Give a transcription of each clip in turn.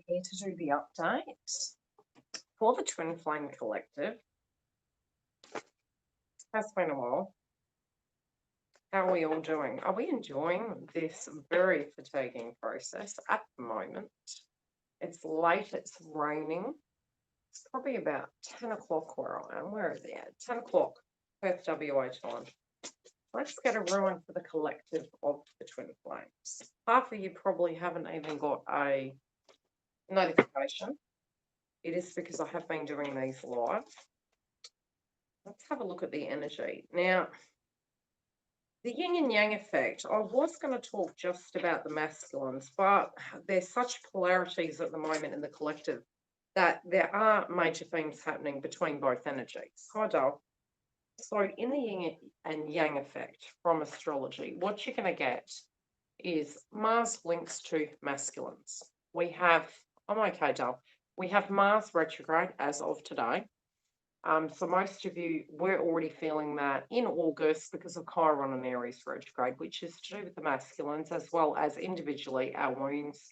here to do the update for the Twin Flame Collective. Has been a while. How are we all doing? Are we enjoying this very fatiguing process at the moment? It's late, it's raining. It's probably about 10 o'clock where I am. Where is it at? 10 o'clock, Perth WA time. Let's get a ruin for the collective of the Twin Flames. Half of you probably haven't even got a notification. It is because I have been doing these live. Let's have a look at the energy. Now, the yin and yang effect, I was going to talk just about the masculines, but there's such polarities at the moment in the collective that there are major themes happening between both energies. Hi, Dale. So in the yin and yang effect from astrology, what you're going to get is Mars links to masculines. We have, I'm okay, Dale. We have Mars retrograde as of today. So most of you were already feeling that in August because of Chiron and Aries retrograde, which is to do with the masculines as well as individually our wounds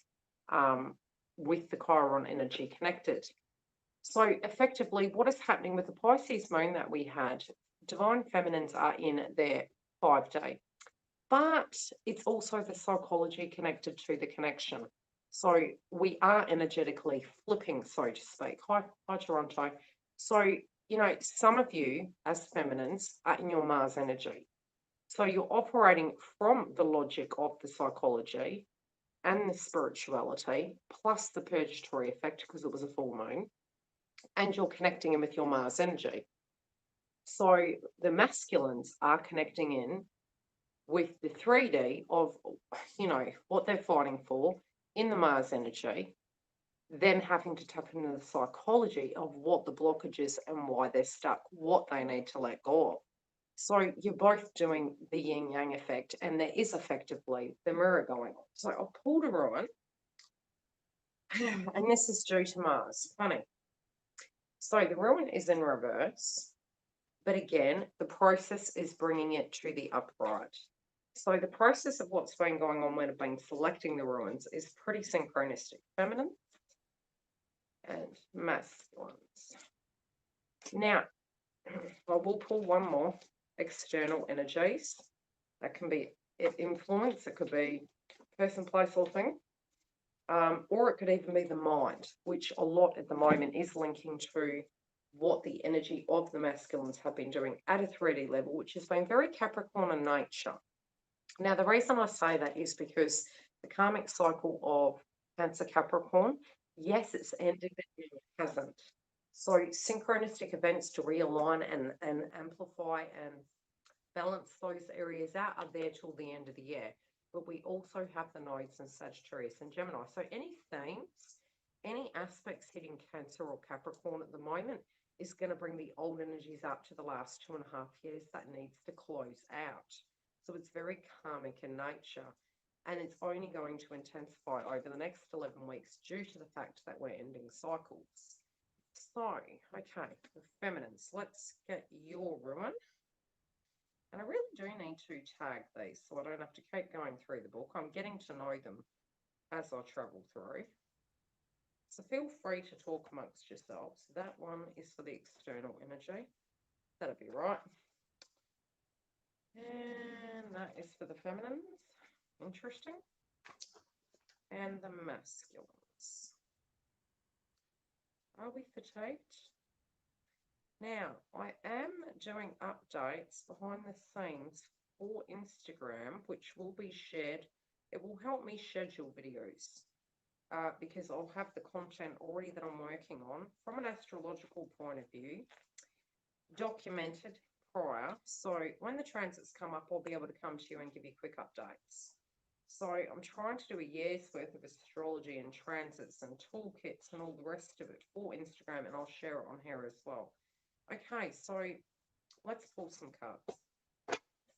with the Chiron energy connected. So effectively, what is happening with the Pisces moon that we had, divine feminines are in their 5-day. But it's also the psychology connected to the connection. So we are energetically flipping, so to speak. Hi, Toronto. So, you know, some of you as feminines are in your Mars energy. So you're operating from the logic of the psychology and the spirituality, plus the purgatory effect because it was a full moon, and you're connecting in with your Mars energy. So the masculines are connecting in with the 3D of, you know, what they're fighting for in the Mars energy, then having to tap into the psychology of what the blockage is and why they're stuck, what they need to let go of. So you're both doing the yin-yang effect, and there is effectively the mirror going on. So I pulled a ruin, and this is due to Mars. Funny. So the ruin is in reverse, but again, the process is bringing it to the upright. So the process of what's been going on when I've been selecting the ruins is pretty synchronistic. Feminine and masculines. Now, I will pull one more, external energies. That can be influence, it could be person, place, or thing. Or it could even be the mind, which a lot at the moment is linking to what the energy of the masculines have been doing at a 3D level, which has been very Capricorn in nature. Now, the reason I say that is because the karmic cycle of Cancer Capricorn, yes, it's ended, but it hasn't. So synchronistic events to realign and amplify and balance those areas out are there till the end of the year. But we also have the nodes in Sagittarius and Gemini. So any themes, any aspects hitting Cancer or Capricorn at the moment is going to bring the old energies up to the last 2.5 years that needs to close out. So it's very karmic in nature, and it's only going to intensify over the next 11 weeks due to the fact that we're ending cycles. So, okay, the feminines, let's get your ruin. And I really do need to tag these so I don't have to keep going through the book. I'm getting to know them as I travel through. So feel free to talk amongst yourselves. That one is for the external energy. That'll be right. And that is for the feminines. Interesting. And the masculines. Are we fatigued? Now, I am doing updates behind the scenes for Instagram, which will be shared. It will help me schedule videos because I'll have the content already that I'm working on from an astrological point of view, documented prior. So when the transits come up, I'll be able to come to you and give you quick updates. So I'm trying to do a year's worth of astrology and transits and toolkits and all the rest of it for Instagram, and I'll share it on here as well. Okay, so let's pull some cards.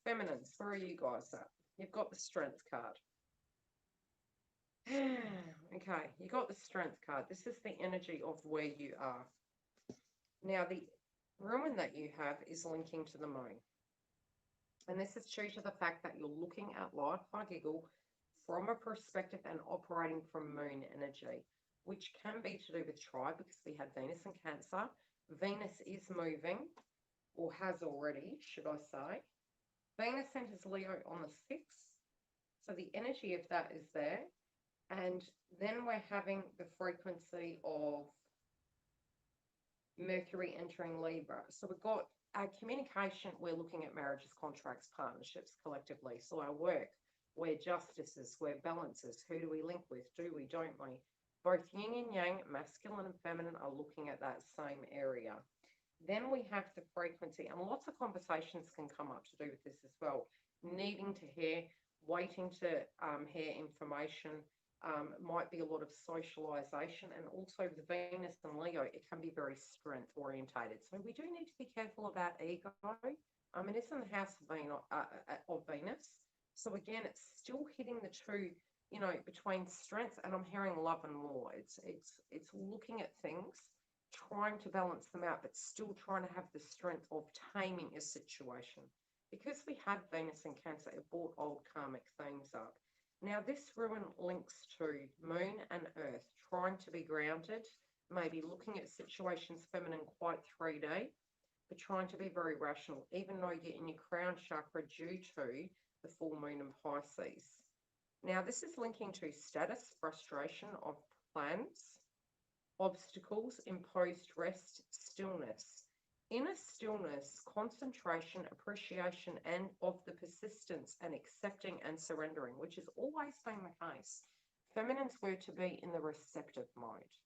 Feminines, where are you guys at? You've got the Strength card. Okay, you got the Strength card. This is the energy of where you are. Now, the ruin that you have is linking to the moon. And this is due to the fact that you're looking at life, I giggle, from a perspective and operating from moon energy. which can be to do with tribe because we had Venus in Cancer. Venus is moving, or has already, should I say. Venus enters Leo on the 6th, so the energy of that is there. And then we're having the frequency of Mercury entering Libra. So we've got our communication, we're looking at marriages, contracts, partnerships collectively. So our work, we're justices, we're balances. Who do we link with? Do we, don't we? Both yin and yang, masculine and feminine, are looking at that same area. Then we have the frequency, and lots of conversations can come up to do with this as well. Needing to hear, waiting to hear information, might be a lot of socialization, and also with Venus and Leo, it can be very strength orientated. So we do need to be careful about ego. It's in the house of Venus. So again, it's still hitting the two, between strength, and I'm hearing love and war. It's looking at things, trying to balance them out, but still trying to have the strength of taming a situation. Because we had Venus in Cancer, it brought old karmic themes up. Now, this ruin links to Moon and Earth, trying to be grounded, maybe looking at situations feminine, quite 3D, but trying to be very rational, even though you're in your crown chakra due to the full moon in Pisces. Now, this is linking to status, frustration of plans, obstacles, imposed rest, stillness. Inner stillness, concentration, appreciation, and of the persistence and accepting and surrendering, which has always been the case. Feminines were to be in the receptive mode,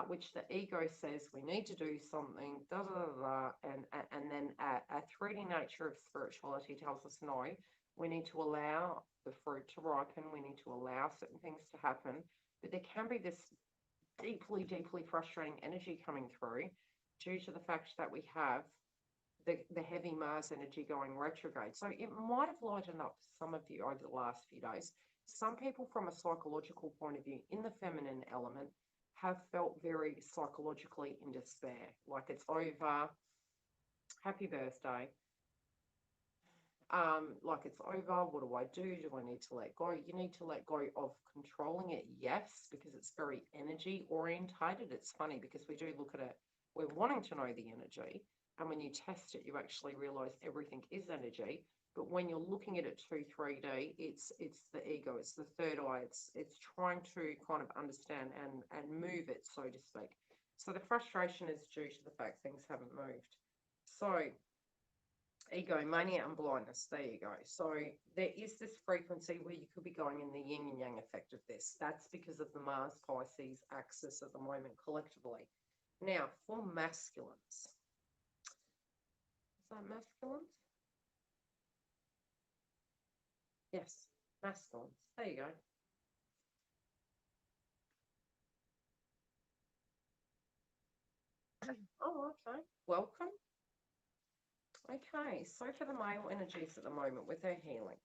which the ego says we need to do something, and then a 3D nature of spirituality tells us no, we need to allow the fruit to ripen, we need to allow certain things to happen, but there can be this deeply, deeply frustrating energy coming through due to the fact that we have the heavy Mars energy going retrograde. So it might have lightened up for some of you over the last few days. Some people, from a psychological point of view, in the feminine element, have felt very psychologically in despair. Like it's over, happy birthday. Like it's over, what do I do? Do I need to let go? You need to let go of controlling it, yes, because it's very energy orientated. It's funny because we do look at it, we're wanting to know the energy, and when you test it, you actually realize everything is energy. But when you're looking at it 3D, it's the ego, it's the third eye, it's trying to kind of understand and move it, so to speak. So the frustration is due to the fact things haven't moved. So ego, mania, and blindness. There you go. So there is this frequency where you could be going in the yin and yang effect of this. That's because of the Mars Pisces axis at the moment collectively. Now, for masculines. Is that masculines? Yes, masculines. There you go. Oh, okay. Welcome. Okay, so for the male energies at the moment with their healing.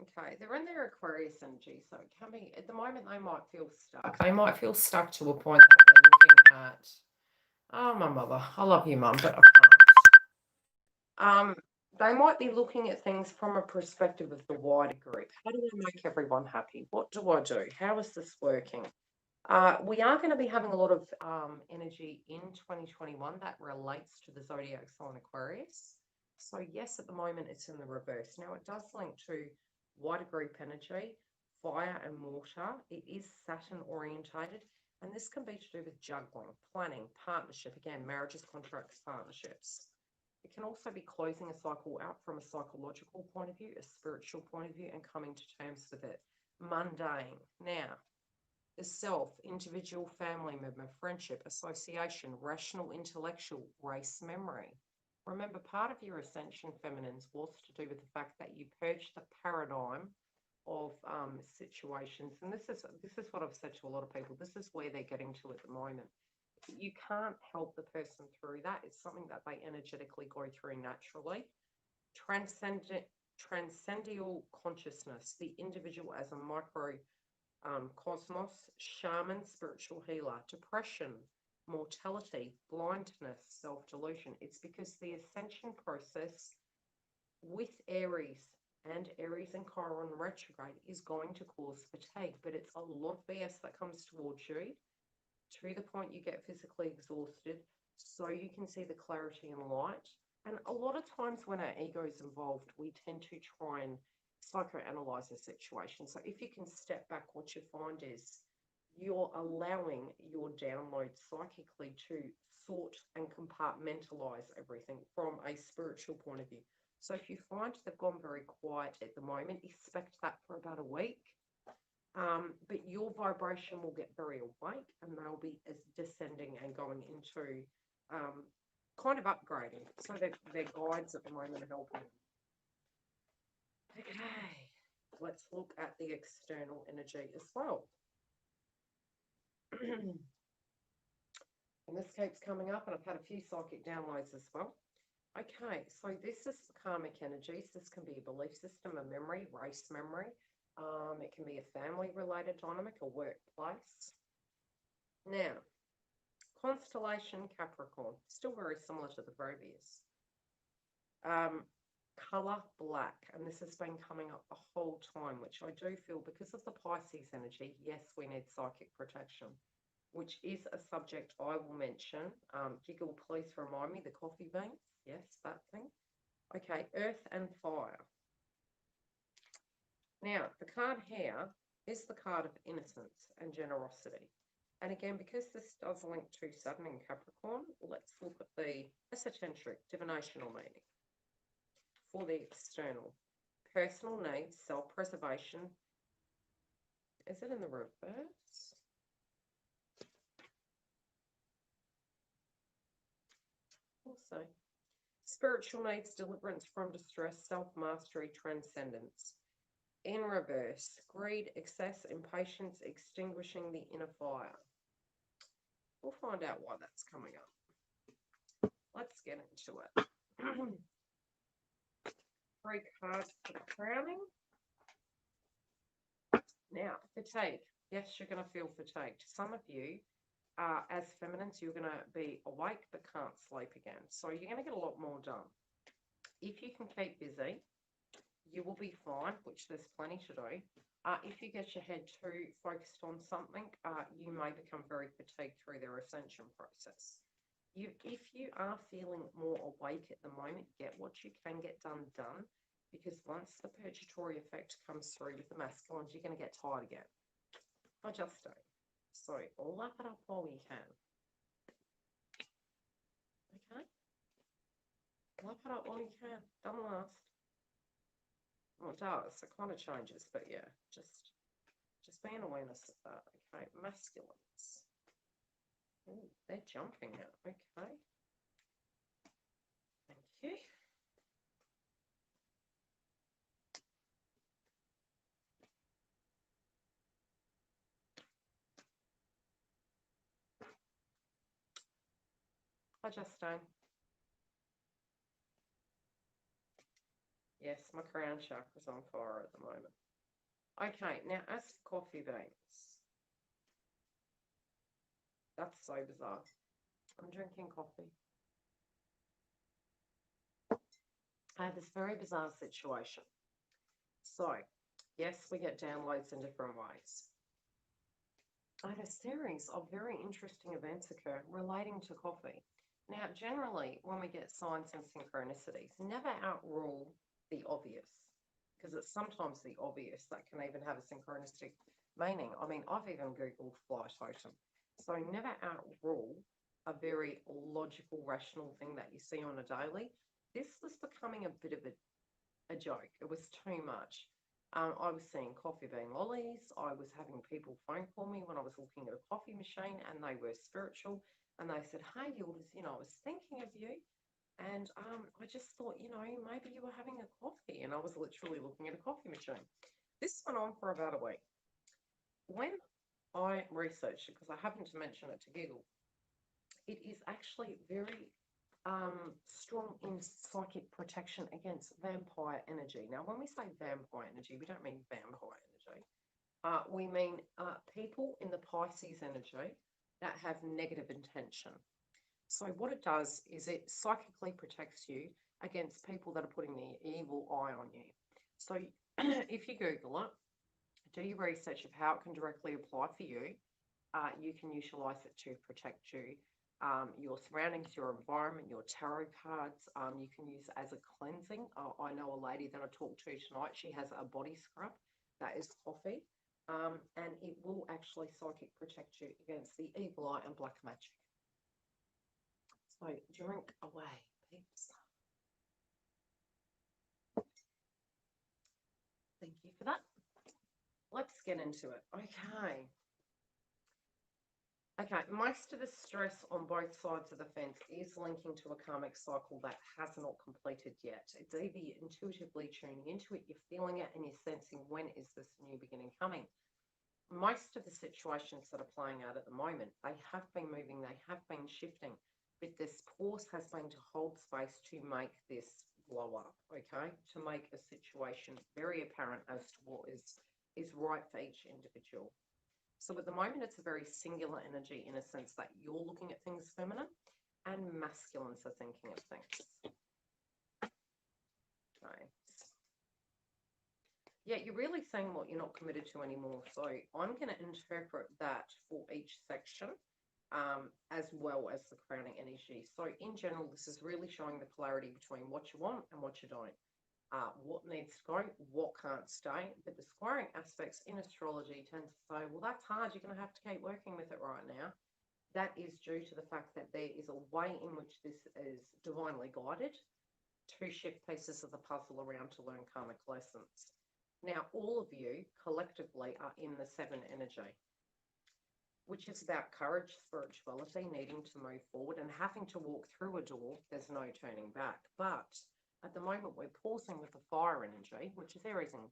Okay, they're in their Aquarius energy, so it can be, at the moment, they might feel stuck. They might feel stuck to a point that they're looking at, oh, my mother, I love you, Mum, but I can't. They might be looking at things from a perspective of the wider group. How do I make everyone happy? What do I do? How is this working? We are going to be having a lot of energy in 2021 that relates to the zodiac sign Aquarius. So yes, at the moment it's in the reverse. Now it does link to wider group energy, fire and water. It is Saturn orientated, and this can be to do with juggling, planning, partnership, again, marriages, contracts, partnerships. It can also be closing a cycle out from a psychological point of view, a spiritual point of view, and coming to terms with it. Mundane. Now, the self, individual, family member, friendship, association, rational, intellectual, race memory. Remember, part of your ascension feminines was to do with the fact that you purged the paradigm of situations. And this is what I've said to a lot of people. This is where they're getting to at the moment. You can't help the person through that. It's something that they energetically go through naturally. Transcendental consciousness, the individual as a micro cosmos, shaman, spiritual healer, depression, mortality, blindness, self-delusion. It's because the ascension process with Aries and Aries and Chiron retrograde is going to cause fatigue, but it's a lot of BS that comes towards you to the point you get physically exhausted so you can see the clarity and light. And a lot of times when our ego is involved, we tend to try and psychoanalyze a situation. So if you can step back, what you find is you're allowing your download psychically to sort and compartmentalize everything from a spiritual point of view. So if you find they've gone very quiet at the moment, expect that for about a week. But your vibration will get very awake and they'll be as descending and going into kind of upgrading. So their guides at the moment are helping. Okay, let's look at the external energy as well. And this keeps coming up, and I've had a few psychic downloads as well. Okay, so this is karmic energies. This can be a belief system, a memory, race memory. It can be a family-related dynamic, a workplace. Now, constellation Capricorn, still very similar to the previous. Color black, and this has been coming up the whole time, which I do feel because of the Pisces energy, yes, we need psychic protection, which is a subject I will mention. Jiggle, please remind me, the coffee beans, yes, that thing. Okay, earth and fire. Now, the card here is the card of innocence and generosity. And again, because this does link to Saturn in Capricorn, let's look at the esoteric divinational meaning for the external. Personal needs, self-preservation. Is it in the reverse? Also, spiritual needs, deliverance from distress, self-mastery, transcendence. In reverse, greed, excess, impatience, extinguishing the inner fire. We'll find out why that's coming up. Let's get into it. 3 cards for the crowning. Now, fatigue. Yes, you're going to feel fatigued. Some of you, as feminines, you're going to be awake but can't sleep again. So you're going to get a lot more done. If you can keep busy, you will be fine, which there's plenty to do. If you get your head too focused on something, you may become very fatigued through their ascension process. If you are feeling more awake at the moment, get what you can get done, because once the purgatory effect comes through with the masculines, you're going to get tired again. I just do. So lap it up while you can. Okay? Lap it up while you can. Doesn't last. Well, it does. It kind of changes, but yeah, just be an awareness of that. Okay, masculines. Oh, they're jumping out. Okay. Thank you. Hi, Justine. Yes, my crown chakra's on fire at the moment. Okay, now as for coffee beans. That's so bizarre. I'm drinking coffee. I have this very bizarre situation. So, yes, we get downloads in different ways. I had a series of very interesting events occur relating to coffee. Now, generally, when we get signs and synchronicities, never outrule the obvious, because it's sometimes the obvious that can even have a synchronistic meaning. I mean, I've even Googled fly totem. So never outrule a very logical, rational thing that you see on a daily. This was becoming a bit of a joke. It was too much. I was seeing coffee bean lollies. I was having people phone call me when I was looking at a coffee machine, and they were spiritual. And they said, "Hey, Yildiz, I was thinking of you. And I just thought, maybe you were having a coffee." And I was literally looking at a coffee machine. This went on for about a week. When I researched it, because I happened to mention it to Giggle, it is actually very strong in psychic protection against vampire energy. Now, when we say vampire energy, we don't mean vampire energy. We mean people in the Pisces energy that have negative intention. So what it does is it psychically protects you against people that are putting their evil eye on you. So if you Google it, do your research of how it can directly apply for you. You can utilize it to protect you, your surroundings, your environment, your tarot cards. You can use it as a cleansing. I know a lady that I talked to tonight, she has a body scrub that is coffee, and it will actually psychic protect you against the evil eye and black magic. So drink away, peeps. Thank you for that. Let's get into it. Okay, most of the stress on both sides of the fence is linking to a karmic cycle that has not completed yet. It's either you're intuitively tuning into it, you're feeling it, and you're sensing when is this new beginning coming. Most of the situations that are playing out at the moment, they have been moving, they have been shifting, but this pause has been to hold space to make this blow up, okay? To make a situation very apparent as to what is right for each individual. So at the moment, it's a very singular energy in a sense that you're looking at things feminine and masculines are thinking of things. Okay. Yeah, you're really saying what you're not committed to anymore. So I'm going to interpret that for each section as well as the crowning energy. So in general, this is really showing the polarity between what you want and what you don't. What needs to go, what can't stay. But the squaring aspects in astrology tend to say, well, that's hard. You're going to have to keep working with it right now. That is due to the fact that there is a way in which this is divinely guided to shift pieces of the puzzle around to learn karmic lessons. Now, all of you collectively are in the 7 energy, which is about courage, spirituality, needing to move forward and having to walk through a door. There's no turning back. But at the moment, we're pausing with the fire energy, which is Aries and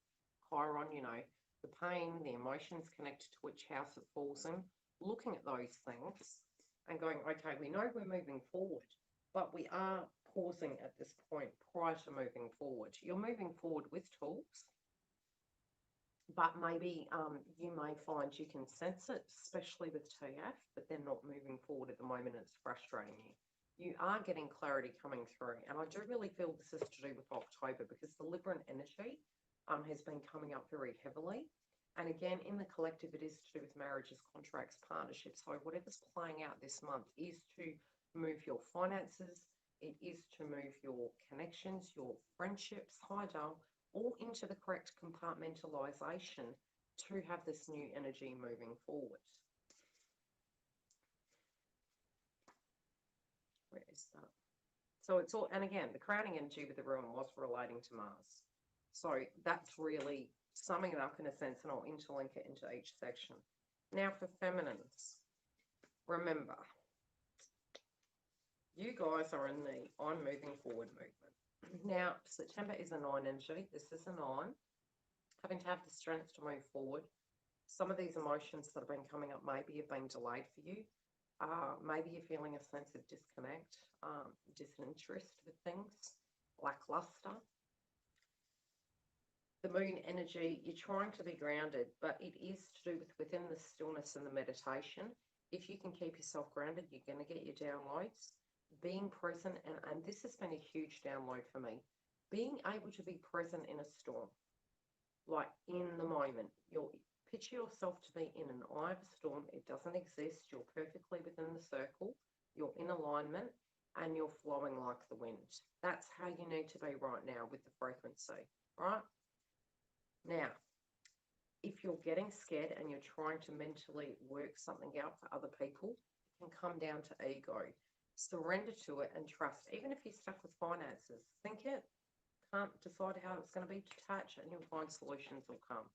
Chiron, you know, the pain, the emotions connected to which house it falls in, looking at those things and going, okay, we know we're moving forward, but we are pausing at this point prior to moving forward. You're moving forward with tools, but maybe you may find you can sense it, especially with TF, but they're not moving forward at the moment. It's frustrating you. You are getting clarity coming through. And I do really feel this is to do with October because the Libran energy has been coming up very heavily. And again, in the collective, it is to do with marriages, contracts, partnerships. So whatever's playing out this month is to move your finances. It is to move your connections, your friendships, all into the correct compartmentalization to have this new energy moving forward. Where is that? So it's all, and again, the crowning energy with the ruin was relating to Mars. So that's really summing it up in a sense, and I'll interlink it into each section. Now for feminines, remember, you guys are in the I'm moving forward movement. Now, September is a 9 energy. This is a 9. Having to have the strength to move forward. Some of these emotions that have been coming up maybe have been delayed for you. Maybe you're feeling a sense of disconnect, disinterest with things, lackluster. The moon energy, you're trying to be grounded, but it is to do with within the stillness and the meditation. If you can keep yourself grounded, you're going to get your downloads. Being present, and this has been a huge download for me, being able to be present in a storm, like in the moment. You'll picture yourself to be in an eye of a storm. It doesn't exist. You're perfectly within the circle. You're in alignment and you're flowing like the wind. That's how you need to be right now with the frequency, right? Now, if you're getting scared and you're trying to mentally work something out for other people, it can come down to ego. Surrender to it and trust. Even if you're stuck with finances, think it. Can't decide how it's going to be, detached, and you'll find solutions will come.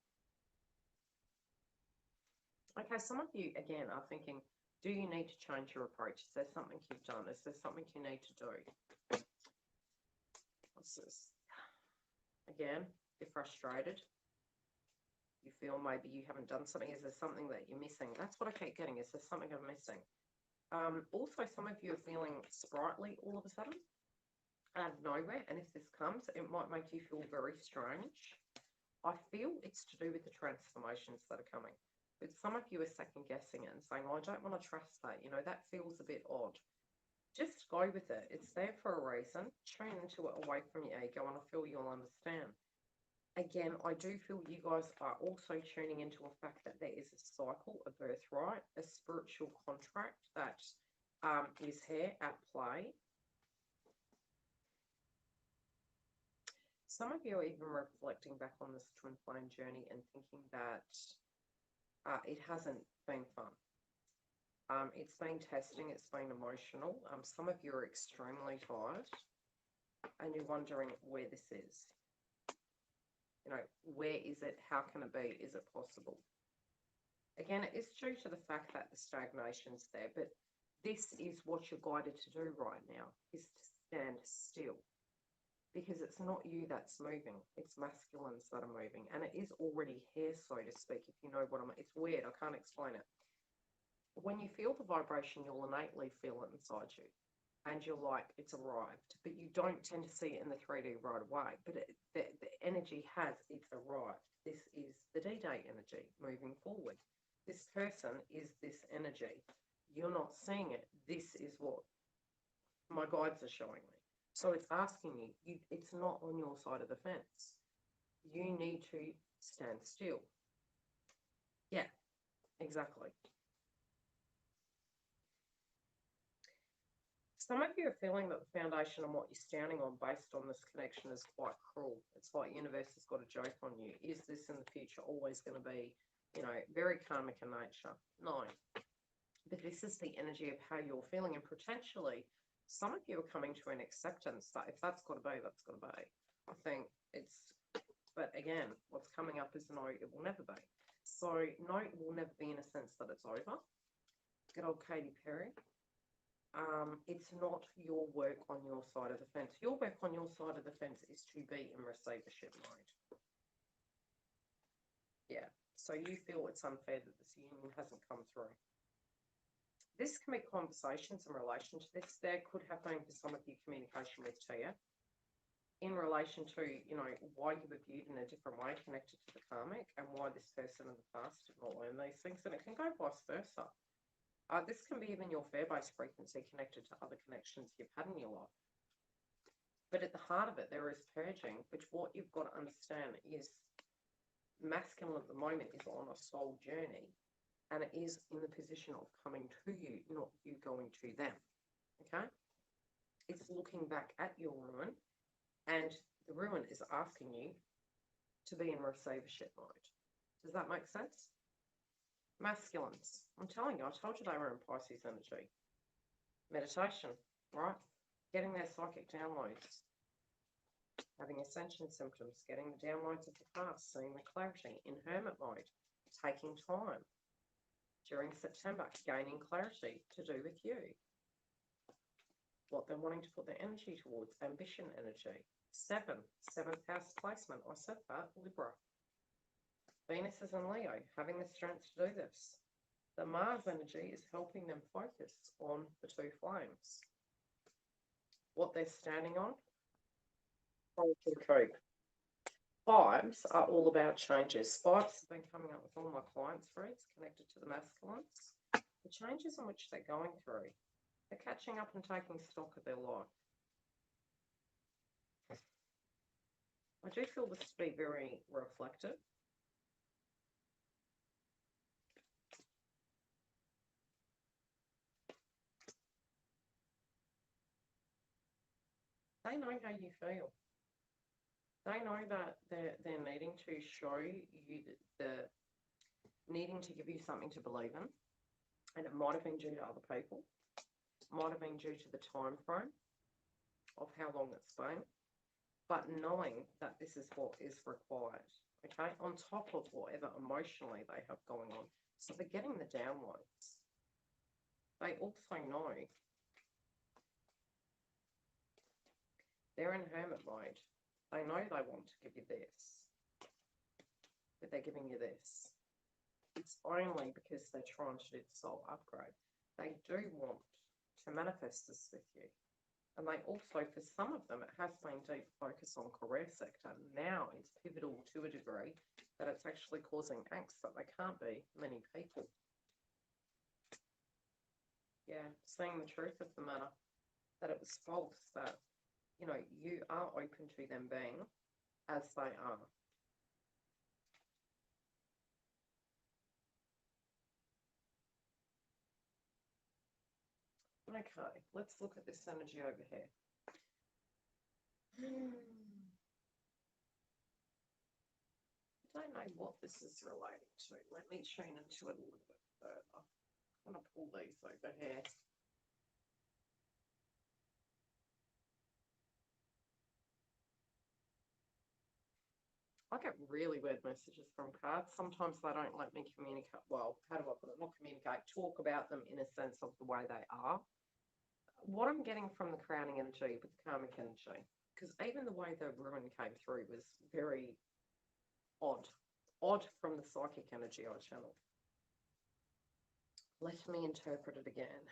Okay, some of you, again, are thinking, do you need to change your approach? Is there something you've done? Is there something you need to do? What's this? Again, you're frustrated. You feel maybe you haven't done something. Is there something that you're missing? That's what I keep getting. Is there something I'm missing? Also, some of you are feeling sprightly all of a sudden out of nowhere. And if this comes, it might make you feel very strange. I feel it's to do with the transformations that are coming. But some of you are second guessing it and saying, oh, I don't want to trust that. You know, that feels a bit odd. Just go with it. It's there for a reason. Tune into it away from your ego, and I feel you'll understand. Again, I do feel you guys are also tuning into a fact that there is a cycle, a birthright, a spiritual contract that is here at play. Some of you are even reflecting back on this twin flame journey and thinking that it hasn't been fun. It's been testing, it's been emotional. Some of you are extremely tired and you're wondering where this is. You know, where is it? How can it be? Is it possible? Again, it is due to the fact that the stagnation's there, but this is what you're guided to do right now, is to stand still. Because it's not you that's moving, it's masculines that are moving. And it is already here, so to speak, if you know what I mean. It's weird, I can't explain it. When you feel the vibration, you'll innately feel it inside you. And you're like, it's arrived. But you don't tend to see it in the 3D right away. But the energy has, it's arrived. This is the D-Day energy moving forward. This person is this energy. You're not seeing it. This is what my guides are showing me. So it's asking you, it's not on your side of the fence. You need to stand still. Yeah, exactly. Some of you are feeling that the foundation on what you're standing on based on this connection is quite cruel. It's like the universe has got a joke on you. Is this in the future always going to be, you know, very karmic in nature? No. But this is the energy of how you're feeling. And potentially, some of you are coming to an acceptance that if that's got to be, that's got to be. I think it's, but again, what's coming up is no, it will never be. So no, it will never be in a sense that it's over. Good old Katy Perry. It's not your work on your side of the fence. Your work on your side of the fence is to be in receivership mode. Yeah. So you feel it's unfair that this union hasn't come through. This can be conversations in relation to this. There could have been for some of you communication with Tia in relation to, you know, why you were viewed in a different way connected to the karmic and why this person in the past did not learn these things. And it can go vice versa. This can be even your fair-based frequency connected to other connections you've had in your life. But at the heart of it, there is purging, which what you've got to understand is masculine at the moment is on a soul journey, and it is in the position of coming to you, not you going to them, okay? It's looking back at your ruin, and the ruin is asking you to be in receivership mode. Does that make sense? Masculines, I'm telling you, I told you they were in Pisces energy. Meditation, right? Getting their psychic downloads, having ascension symptoms, getting the downloads of the past, seeing the clarity in hermit mode, taking time during September, gaining clarity to do with you. What they're wanting to put their energy towards, ambition energy. 7th house placement, I said that, Libra. Venus is in Leo, having the strength to do this. The Mars energy is helping them focus on the two flames. What they're standing on, cope. Fives are all about changes. Fives have been coming up with all my clients' reads connected to the masculines. The changes in which they're going through. They're catching up and taking stock of their life. I do feel this to be very reflective. They know how you feel. They know that they're needing to show you the needing to give you something to believe in. And it might have been due to other people. Might have been due to the time frame of how long it's been. But knowing that this is what is required, okay, on top of whatever emotionally they have going on. So they're getting the downloads. They also know they're in hermit mode. They know they want to give you this, but they're giving you this. It's only because they're trying to do the soul upgrade. They do want to manifest this with you. And they also, for some of them, it has been deep focus on career sector. Now it's pivotal to a degree that it's actually causing angst that they can't be many people. Yeah, seeing the truth of the matter, that it was false, that, you know, you are open to them being as they are. Okay, let's look at this energy over here. I don't know what this is relating to. Let me tune into it a little bit further. I'm going to pull these over here. I get really weird messages from cards. Sometimes they don't let me communicate. Well, how do I put it? Not communicate, talk about them in a sense of the way they are. What I'm getting from the crowning energy with the karmic energy, because even the way the ruin came through was very odd. Odd from the psychic energy I channeled. Let me interpret it again.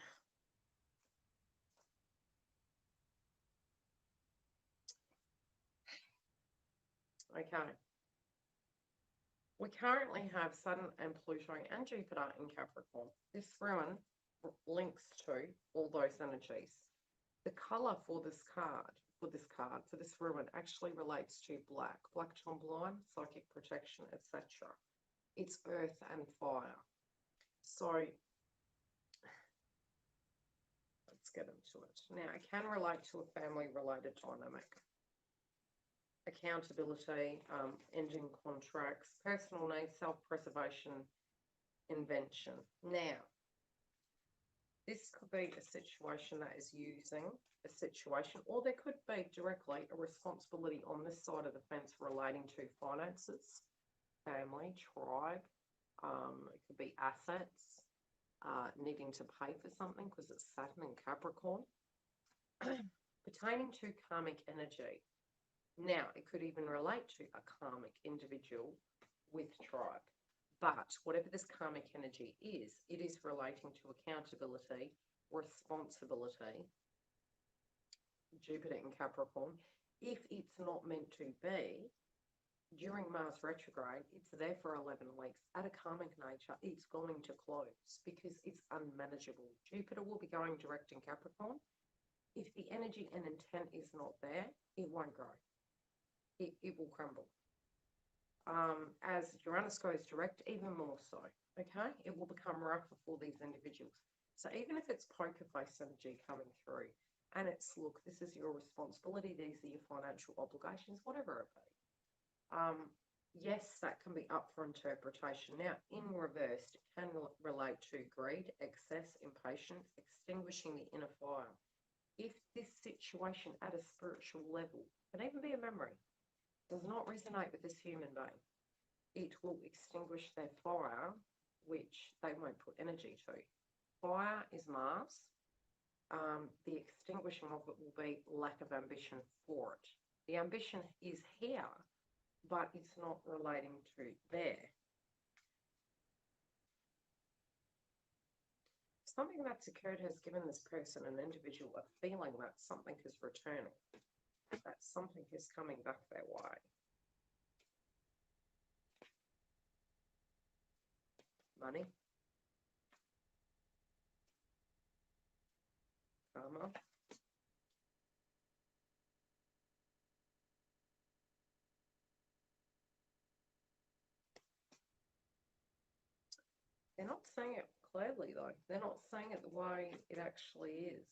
Okay. We currently have Saturn and Pluto and Jupiter in Capricorn. This ruin links to all those energies. The colour for this ruin actually relates to black tumbleline, psychic protection, etc. It's earth and fire. So let's get into it. Now, it can relate to a family-related dynamic. Accountability, ending contracts, personal needs, self-preservation, invention. Now, this could be a situation that is using a situation, or there could be directly a responsibility on this side of the fence relating to finances, family, tribe. It could be assets, needing to pay for something because it's Saturn and Capricorn, pertaining to karmic energy. Now, it could even relate to a karmic individual with tribe. But whatever this karmic energy is, it is relating to accountability, responsibility, Jupiter in Capricorn. If it's not meant to be, during Mars retrograde, it's there for 11 weeks. At a karmic nature, it's going to close because it's unmanageable. Jupiter will be going direct in Capricorn. If the energy and intent is not there, it won't grow. It will crumble. As Uranus goes direct, even more so, okay? It will become rougher for these individuals. So even if it's poker face energy coming through, and it's, look, this is your responsibility, these are your financial obligations, whatever it be. Yes, that can be up for interpretation. Now, in reverse, it can relate to greed, excess, impatience, extinguishing the inner fire. If this situation at a spiritual level, can even be a memory, does not resonate with this human being, it will extinguish their fire, which they won't put energy to. Fire is Mars. The extinguishing of it will be lack of ambition for it. The ambition is here, but it's not relating to there. Something that's occurred has given this person, an individual, a feeling that something is returning, that something is coming back their way. Money, karma, they're not saying it clearly though. They're not saying it the way it actually is.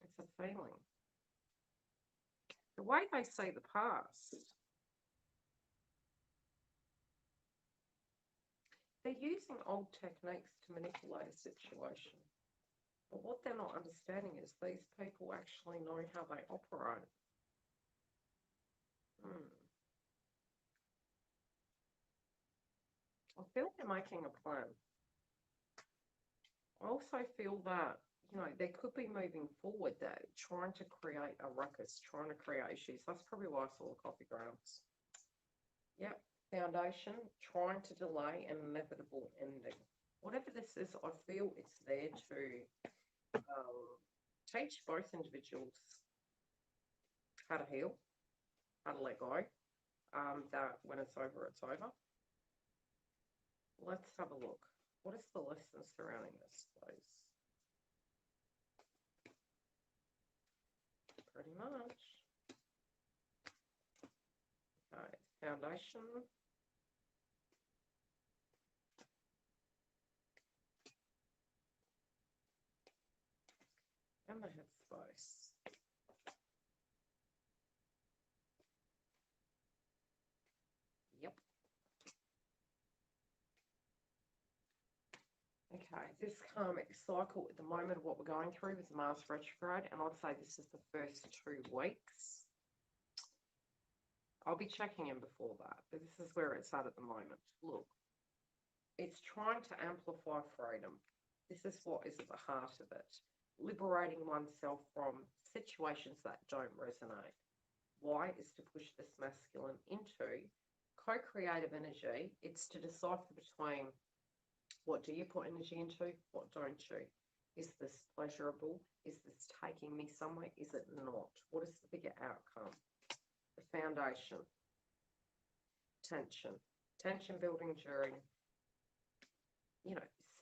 It's a feeling. The way they say the past, they're using old techniques to manipulate a situation. But what they're not understanding is these people actually know how they operate. I feel they're making a plan. I also feel that, you know, they could be moving forward there, trying to create a ruckus, trying to create issues. That's probably why I saw the coffee grounds. Yep, foundation, trying to delay an inevitable ending. Whatever this is, I feel it's there to teach both individuals how to heal, how to let go, that when it's over, it's over. Let's have a look. What is the lesson surrounding this, please? Pretty much. Okay, foundation. and the headspace. Yep. Okay, this karmic cycle at the moment, what we're going through with Mars retrograde, and I'd say this is the first 2 weeks. I'll be checking in before that, but this is where it's at the moment. Look, it's trying to amplify freedom. This is what is at the heart of it. Liberating oneself from situations that don't resonate. Why is to push this masculine into co-creative energy. It's to decipher between what do you put energy into, what don't you? Is this pleasurable? Is this taking me somewhere? Is it not? What is the bigger outcome? The foundation. Tension. Tension building during,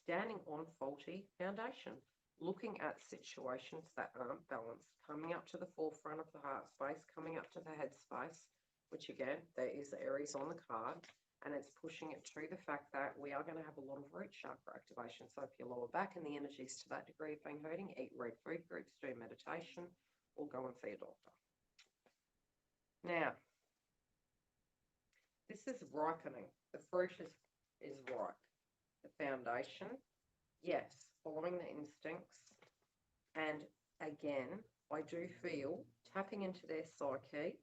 standing on faulty foundation. Looking at situations that aren't balanced, coming up to the forefront of the heart space, coming up to the head space, which again, there is Aries on the card, and it's pushing it to the fact that we are going to have a lot of root chakra activation. So if your lower back and the energies to that degree have been hurting, eat red food groups, do meditation, or go and see a doctor. Now, this is ripening. The fruit is ripe. The foundation, yes, following the instincts. And again, I do feel tapping into their psyche.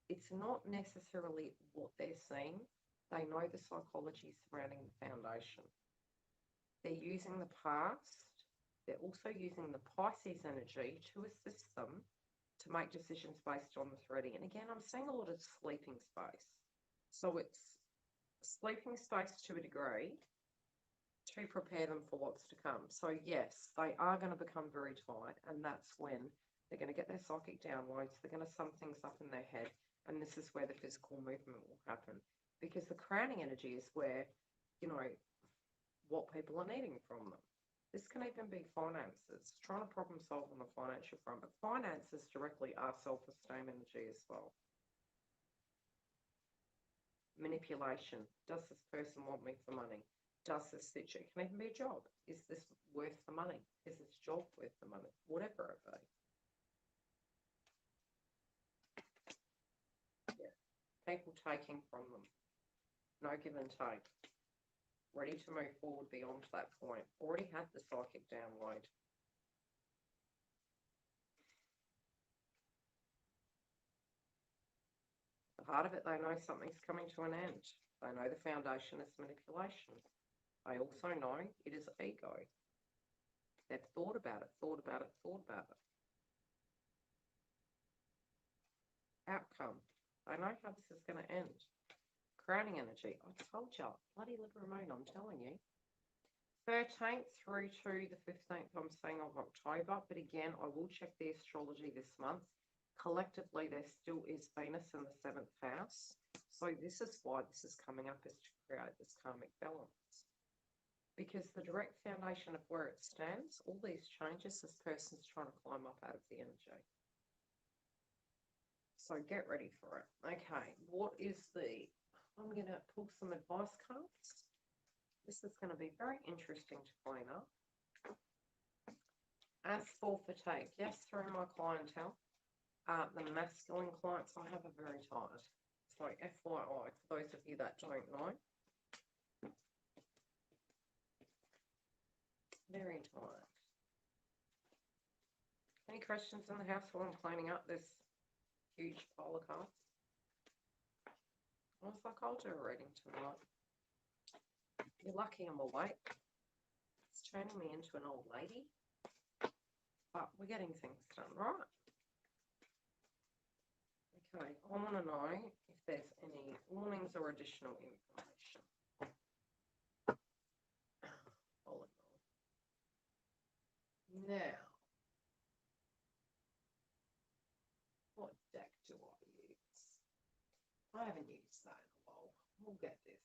It's not necessarily what they're seeing. They know the psychology surrounding the foundation. They're using the past. They're also using the Pisces energy to assist them to make decisions based on the threading. And again, I'm seeing a lot of sleeping space. So it's sleeping space to a degree to prepare them for what's to come. So yes, they are going to become very tired, and that's when they're going to get their psychic downloads. They're going to sum things up in their head, and this is where the physical movement will happen. Because the crowning energy is where, what people are needing from them. This can even be finances, trying to problem solve on the financial front, but finances directly are self-esteem energy as well. Manipulation. Does this person want me for money? Does this situation, it can even be a job. Is this worth the money? Is this job worth the money? Whatever it be. Yeah. People taking from them. No give and take. Ready to move forward beyond that point. Already had the psychic download. The heart of it, they know something's coming to an end. They know the foundation is manipulation. They also know it is ego. They've thought about it, thought about it, thought about it. Outcome. They know how this is going to end. Crowning energy. I told you. Bloody Libra moon, I'm telling you. 13th through to the 15th, I'm saying, of October. But again, I will check the astrology this month. Collectively, there still is Venus in the 7th house. So this is why this is coming up, is to create this karmic balance. Because the direct foundation of where it stands, all these changes, this person's trying to climb up out of the energy. So get ready for it. Okay, what is I'm going to pull some advice cards. This is going to be very interesting to clean up. As for fatigue, yes, through my clientele, the masculine clients I have are very tired. So FYI, for those of you that don't know, very tired. Any questions in the house while I'm cleaning up this huge pile of cards? I was like, I'll do a reading tonight. You're lucky I'm awake. It's turning me into an old lady. But we're getting things done, right? Okay, I want to know if there's any warnings or additional information. All in all. Now, what deck do I use? I haven't used that in a while. We'll get this.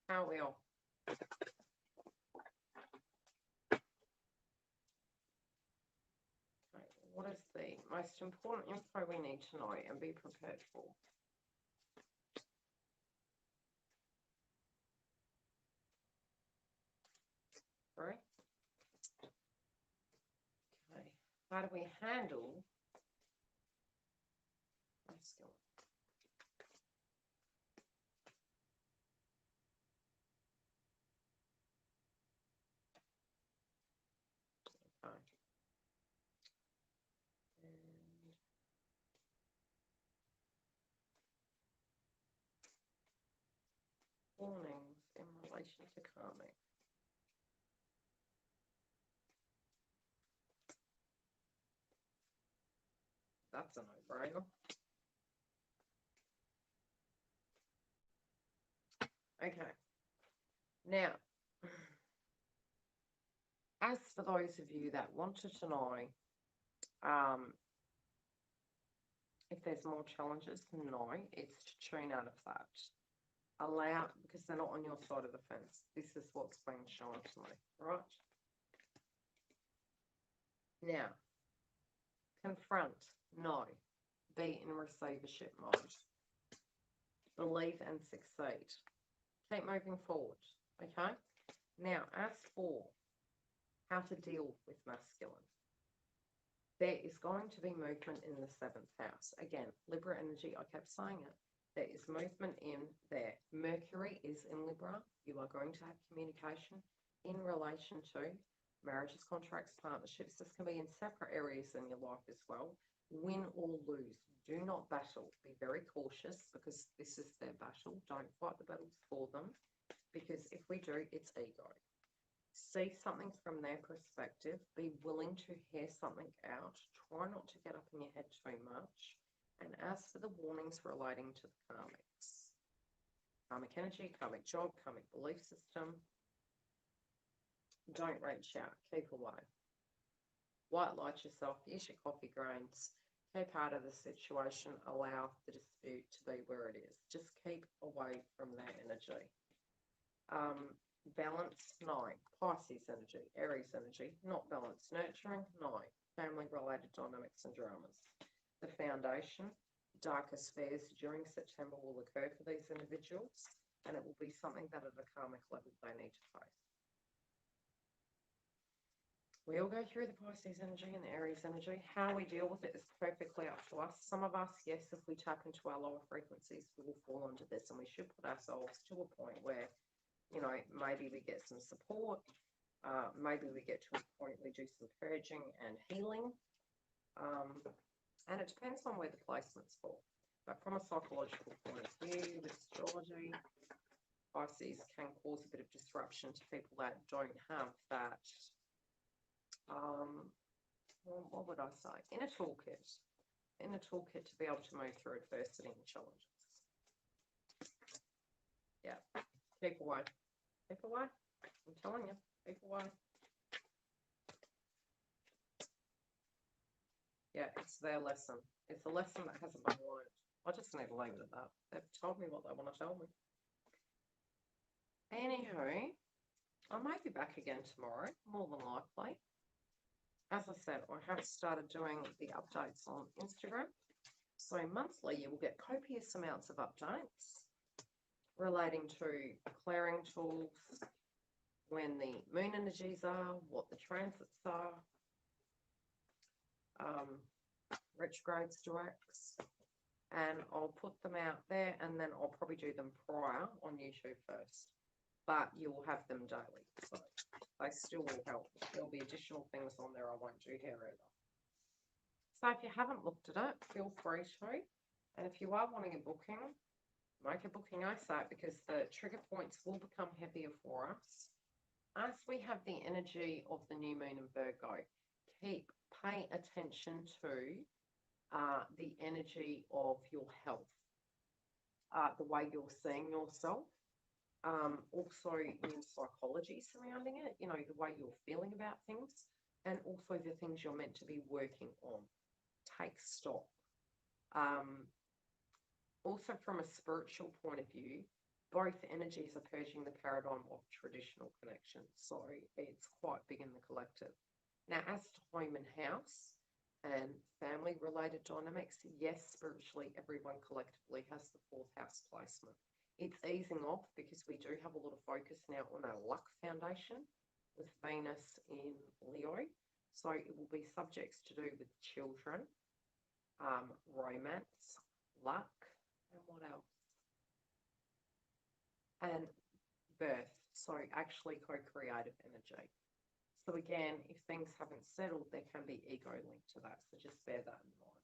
How are we all? Okay, what is the most important info we need to know and be prepared for? right? Okay. How do we handle masculine? Okay. And warnings in relation to karmic. That's a no-brainer. Okay. Now, as for those of you that wanted to know if there's more challenges, no, it's to tune out of that. Allow, because they're not on your side of the fence. This is what's being shown to me, right? Now, confront, no. Be in receivership mode. Believe and succeed. Keep moving forward, okay? Now, as for how to deal with masculine, there is going to be movement in the 7th house. Again, Libra energy, I kept saying it. There is movement in there. Mercury is in Libra. You are going to have communication in relation to marriages, contracts, partnerships. This can be in separate areas in your life as well. Win or lose. Do not battle. Be very cautious because this is their battle. Don't fight the battles for them because if we do, it's ego. See something from their perspective. Be willing to hear something out. Try not to get up in your head too much. And as for the warnings relating to the karmics, karmic energy, karmic job, karmic belief system, don't reach out. Keep away. White light yourself. Use your coffee grains. Keep out of the situation. Allow the dispute to be where it is. Just keep away from that energy. Balance, no. Pisces energy, Aries energy, not balance. Nurturing, no. Family-related dynamics and dramas. The foundation, darker spheres during September will occur for these individuals, and it will be something that at a karmic level they need to face. We all go through the Pisces energy and the Aries energy. How we deal with it is perfectly up to us. Some of us, yes, if we tap into our lower frequencies, we will fall into this, and we should put ourselves to a point where, you know, maybe we get some support. Maybe we get to a point we do some purging and healing. And it depends on where the placements fall. But from a psychological point of view, with astrology, Pisces can cause a bit of disruption to people that don't have that, well, what would I say? In a toolkit to be able to move through adversity and challenges. Yeah, keep away. Keep away. I'm telling you, keep away. Yeah, it's their lesson. It's a lesson that hasn't been learned. I just need to leave it at that. They've told me what they want to tell me. Anywho, I might be back again tomorrow, more than likely. As I said, I have started doing the updates on Instagram. So monthly, you will get copious amounts of updates relating to clearing tools, when the moon energies are, what the transits are, retrogrades, directs, and I'll put them out there, and then I'll probably do them prior on YouTube first, but you will have them daily, so they still will help. There'll be additional things on there I won't do here either. So if you haven't looked at it, feel free to, and if you are wanting a booking, make a booking ASAP because the trigger points will become heavier for us. As we have the energy of the new moon in Virgo, pay attention to the energy of your health, the way you're seeing yourself, also your psychology surrounding it, you know, the way you're feeling about things, and also the things you're meant to be working on. Take stock. Also from a spiritual point of view, both energies are purging the paradigm of traditional connections, so it's quite big in the collective. Now, as to home and house and family-related dynamics, yes, spiritually, everyone collectively has the 4th house placement. It's easing off because we do have a lot of focus now on our luck foundation. with Venus in Leo. So it will be subjects to do with children, romance, luck, and what else? And birth. So actually co-creative energy. So again, if things haven't settled, there can be ego linked to that. So just bear that in mind.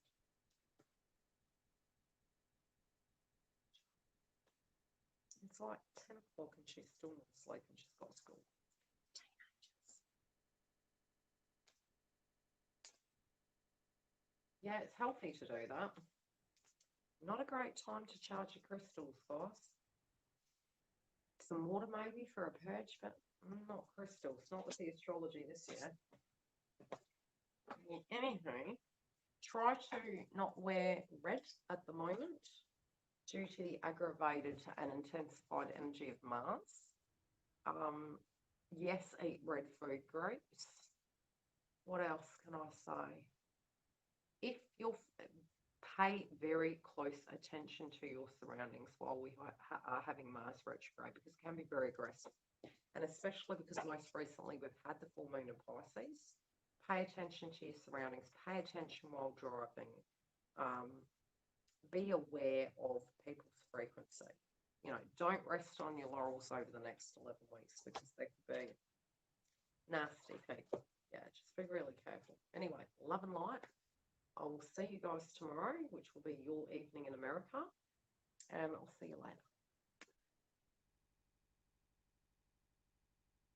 It's like 10 o'clock and she's still not asleep and she's got school. Teenagers. Yeah, it's healthy to do that. Not a great time to charge your crystals, guys. Some water maybe for a purge, but not crystals. Not with the astrology this year. Anywho, try to not wear red at the moment due to the aggravated and intensified energy of Mars. Yes, eat red food groups. What else can I say? If you're pay very close attention to your surroundings while we are having Mars retrograde, because it can be very aggressive. And especially because most recently we've had the full moon in Pisces. Pay attention to your surroundings. Pay attention while driving. Be aware of people's frequency. You know, don't rest on your laurels over the next 11 weeks because they could be nasty people. Yeah, just be really careful. Anyway, love and light. I will see you guys tomorrow, which will be your evening in America, and I'll see you later.